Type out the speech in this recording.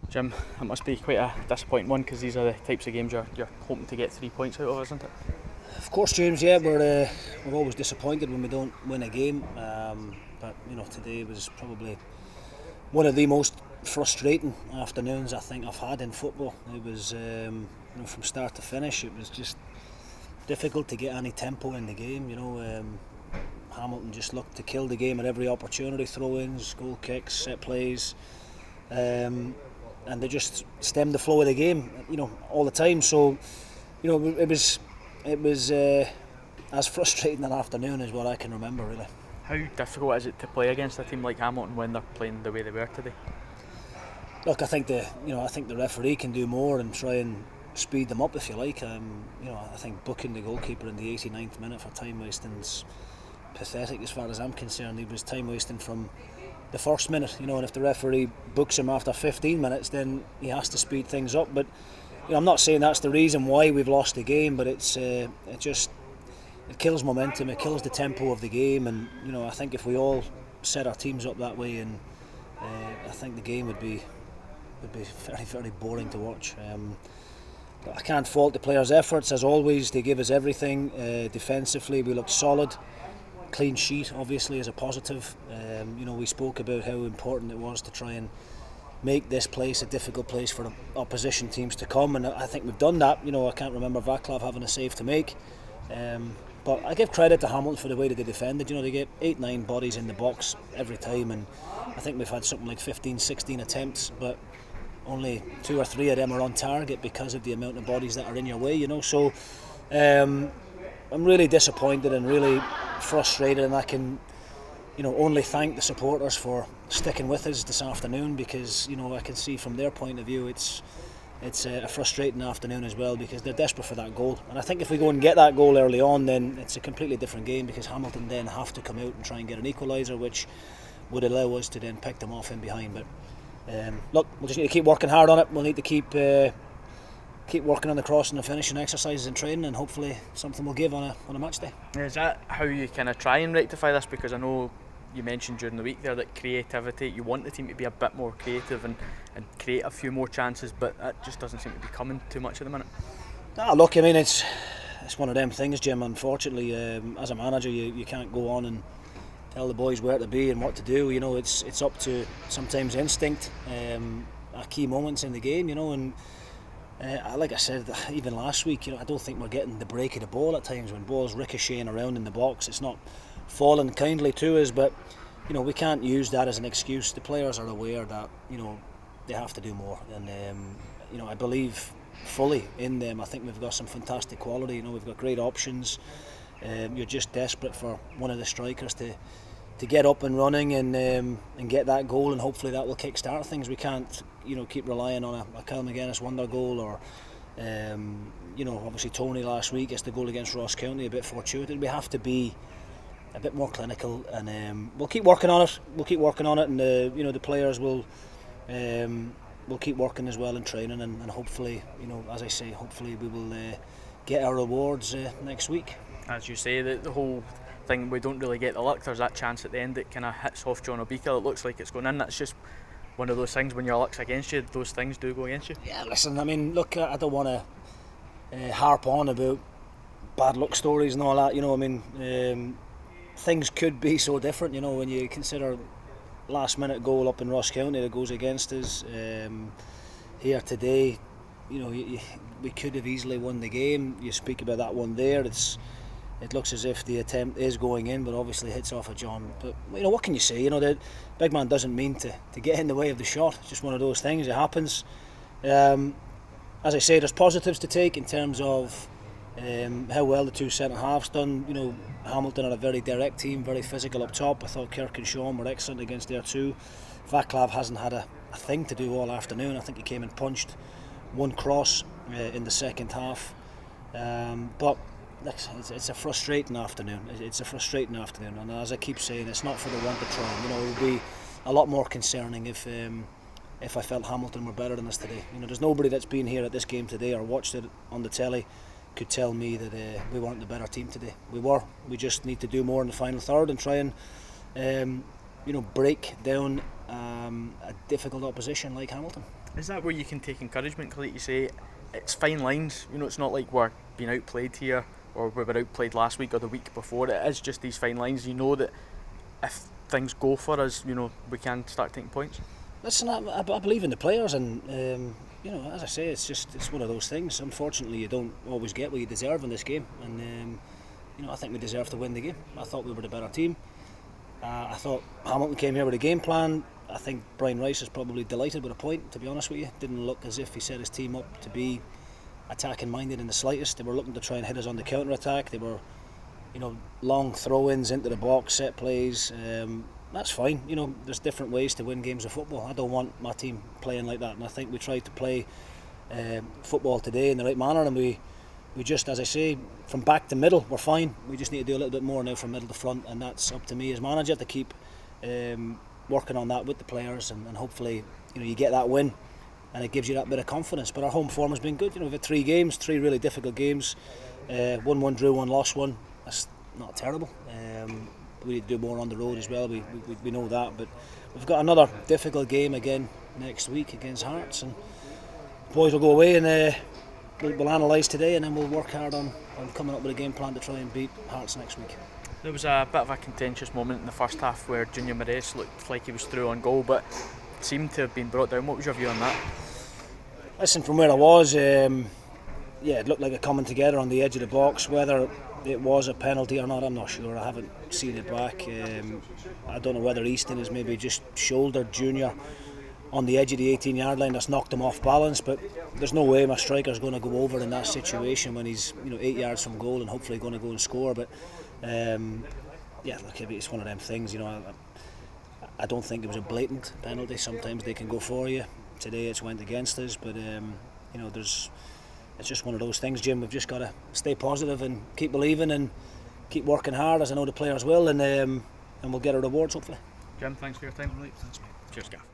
Jim, it must be quite a disappointing one because these are the types of games you're hoping to get 3 points out of, isn't it? Of course, James. Yeah, we're always disappointed when we don't win a game. But today was probably one of the most frustrating afternoons I think I've had in football. It was from start to finish. It was just difficult to get any tempo in the game. Hamilton just looked to kill the game at every opportunity: throw-ins, goal kicks, set plays. And they just stemmed the flow of the game, all the time. So, it was as frustrating an afternoon as what I can remember, really. How difficult is it to play against a team like Hamilton when they're playing the way they were today? Look, I think the referee can do more and try and speed them up, if you like. I think booking the goalkeeper in the 89th minute for time wasting is pathetic as far as I'm concerned. He was time wasting from the first minute, and if the referee books him after 15 minutes, then he has to speed things up. But I'm not saying that's the reason why we've lost the game, but it kills momentum, it kills the tempo of the game, and I think if we all set our teams up that way, and I think the game would be very, very boring to watch. But I can't fault the players' efforts. As always, they give us everything. Defensively, we looked solid. Clean sheet obviously is a positive. We spoke about how important it was to try and make this place a difficult place for the opposition teams to come, and I think we've done that. I can't remember Vaclav having a save to make, but I give credit to Hamilton for the way that they defended. They get 8-9 bodies in the box every time, and I think we've had something like 15-16 attempts, but only 2 or 3 of them are on target because of the amount of bodies that are in your way. So I'm really disappointed and really frustrated, and I can only thank the supporters for sticking with us this afternoon, because I can see from their point of view it's a frustrating afternoon as well, because they're desperate for that goal, and I think if we go and get that goal early on, then it's a completely different game, because Hamilton then have to come out and try and get an equaliser, which would allow us to then pick them off in behind. But look, we'll just need to keep working hard on it. We'll need to keep working on the crossing and finishing exercises and training, and hopefully something will give on a match day. Is that how you kind of try and rectify this? Because I know you mentioned during the week there that creativity, you want the team to be a bit more creative and create a few more chances, but that just doesn't seem to be coming too much at the minute. Look, I mean, it's one of them things, Jim. Unfortunately, as a manager, you can't go on and tell the boys where to be and what to do. It's up to sometimes instinct at key moments in the game, and like I said, even last week, I don't think we're getting the break of the ball at times when balls ricocheting around in the box. It's not falling kindly to us, but we can't use that as an excuse. The players are aware that they have to do more, and I believe fully in them. I think we've got some fantastic quality. We've got great options. You're just desperate for one of the strikers to get up and running and get that goal, and hopefully that will kick-start things. We can't keep relying on a Kyle McGuinness wonder goal, or obviously Tony last week gets the goal against Ross County a bit fortuitous. We have to be a bit more clinical, and we'll keep working on it. And the players will keep working as well in training, and hopefully, as I say, hopefully we will get our rewards next week. As you say, the whole thing, we don't really get the luck. There's that chance at the end that kind of hits off John Obika. It looks like it's going in. That's just one of those things when your luck's against you. Those things do go against you. Yeah, listen, I mean, look, I don't want to harp on about bad luck stories and all that. Things could be so different, when you consider last minute goal up in Ross County that goes against us. Here today, we could have easily won the game. You speak about that one there. It looks as if the attempt is going in, but obviously hits off of John. But what can you say? The big man doesn't mean to get in the way of the shot. It's just one of those things. It happens. As I say, there's positives to take in terms of how well the two centre halves done. Hamilton are a very direct team, very physical up top. I thought Kirk and Sean were excellent against their two. Vaclav hasn't had a thing to do all afternoon. I think he came and punched one cross in the second half. But it's a frustrating afternoon. And as I keep saying, it's not for the want of trying. It would be a lot more concerning if I felt Hamilton were better than us today. There's nobody that's been here at this game today or watched it on the telly could tell me that we weren't the better team today. We were. We just need to do more in the final third and try and break down a difficult opposition like Hamilton. Is that where you can take encouragement? Like you say, it's fine lines. It's not like we're being outplayed here or we were outplayed last week or the week before. It is just these fine lines. You know that if things go for us, we can start taking points. Listen, I believe in the players, and as I say, it's one of those things. Unfortunately, you don't always get what you deserve in this game, and I think we deserve to win the game. I thought we were the better team. I thought Hamilton came here with a game plan. I think Brian Rice is probably delighted with a point, to be honest with you. Didn't look as if he set his team up to be attacking minded in the slightest. They were looking to try and hit us on the counter attack. They were long throw-ins into the box, set plays. That's fine. There's different ways to win games of football. I don't want my team playing like that, and I think we tried to play football today in the right manner, and we just, as I say, from back to middle, we're fine. We just need to do a little bit more now from middle to front, and that's up to me as manager to keep working on that with the players, and hopefully you get that win and it gives you that bit of confidence. But our home form has been good. We've had 3 games, 3 really difficult games. 1-1 drew, 1 lost, 1. That's not terrible. We need to do more on the road as well. We know that, but we've got another difficult game again next week against Hearts, and the boys will go away and we'll analyse today, and then we'll work hard on coming up with a game plan to try and beat Hearts next week. There was a bit of a contentious moment in the first half where Junior Mares looked like he was through on goal, but seemed to have been brought down. What was your view on that? Listen, from where I was, it looked like a coming together on the edge of the box. Whether it was a penalty or not, I'm not sure. I haven't seen it back. I don't know whether Easton has maybe just shouldered Junior on the edge of the 18-yard line. That's knocked him off balance, but there's no way my striker's going to go over in that situation when he's 8 yards from goal and hopefully going to go and score. But look, it's one of them things. I don't think it was a blatant penalty. Sometimes they can go for you. Today it's went against us, but it's just one of those things, Jim. We've just got to stay positive and keep believing and keep working hard, as I know the players will, and we'll get our rewards hopefully. Jim, thanks for your time tonight. Cheers, Gaff.